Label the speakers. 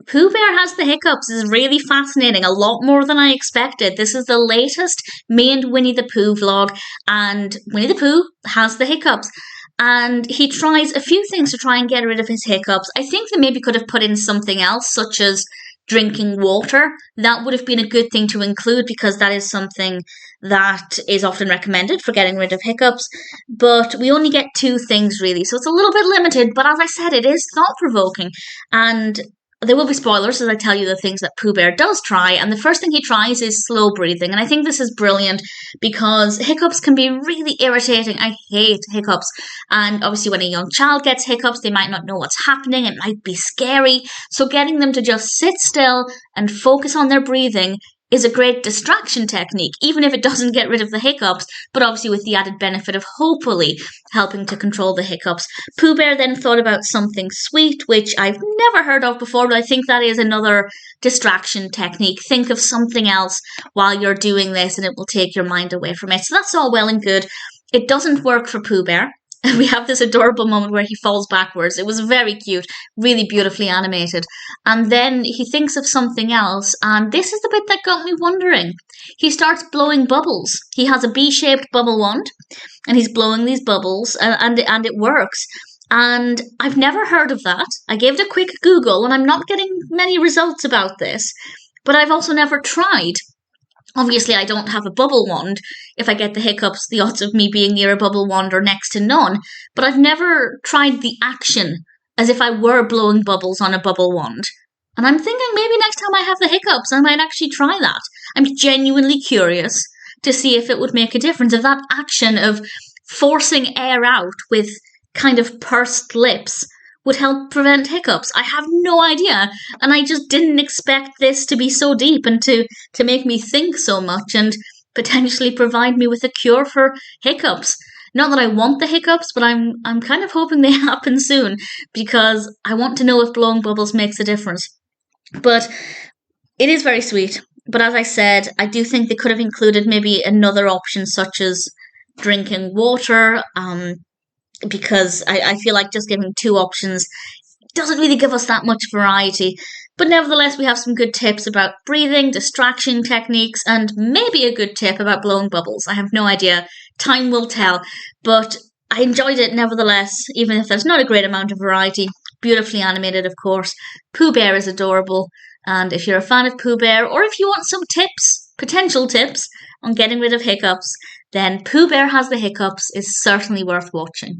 Speaker 1: Pooh Bear has the hiccups is really fascinating, a lot more than I expected. This is the latest me and Winnie the Pooh vlog, and Winnie the Pooh has the hiccups. And he tries a few things to try and get rid of his hiccups. I think they maybe could have put in something else, such as drinking water. That would have been a good thing to include because that is something that is often recommended for getting rid of hiccups. But we only get two things really, so it's a little bit limited. But as I said, it is thought provoking. And there will be spoilers as I tell you the things that Pooh Bear does try. And the first thing he tries is slow breathing. And I think this is brilliant because hiccups can be really irritating. I hate hiccups. And obviously, when a young child gets hiccups, they might not know what's happening. It might be scary. So, getting them to just sit still and focus on their breathing is a great distraction technique, even if it doesn't get rid of the hiccups, but obviously with the added benefit of hopefully helping to control the hiccups. Pooh Bear then thought about something sweet, which I've never heard of before, but I think that is another distraction technique. Think of something else while you're doing this and it will take your mind away from it. So that's all well and good. It doesn't work for Pooh Bear. We have this adorable moment where he falls backwards. It was very cute, really beautifully animated. And then he thinks of something else, and this is the bit that got me wondering. He starts blowing bubbles. He has a B-shaped bubble wand, and he's blowing these bubbles, and it works. And I've never heard of that. I gave it a quick Google, and I'm not getting many results about this, but I've also never tried. Obviously, I don't have a bubble wand. If I get the hiccups, the odds of me being near a bubble wand are next to none. But I've never tried the action as if I were blowing bubbles on a bubble wand. And I'm thinking maybe next time I have the hiccups, I might actually try that. I'm genuinely curious to see if it would make a difference. If that action of forcing air out with kind of pursed lips would help prevent hiccups. I have no idea, and I just didn't expect this to be so deep and to make me think so much and potentially provide me with a cure for hiccups. Not that I want the hiccups, but I'm kind of hoping they happen soon because I want to know if blowing bubbles makes a difference. But it is very sweet. But as I said, I do think they could have included maybe another option such as drinking water, because I feel like just giving two options doesn't really give us that much variety. But nevertheless, we have some good tips about breathing, distraction techniques, and maybe a good tip about blowing bubbles. I have no idea. Time will tell. But I enjoyed it nevertheless, even if there's not a great amount of variety. Beautifully animated, of course. Pooh Bear is adorable. And if you're a fan of Pooh Bear, or if you want some tips, potential tips, on getting rid of hiccups, then Pooh Bear Has the Hiccups is certainly worth watching.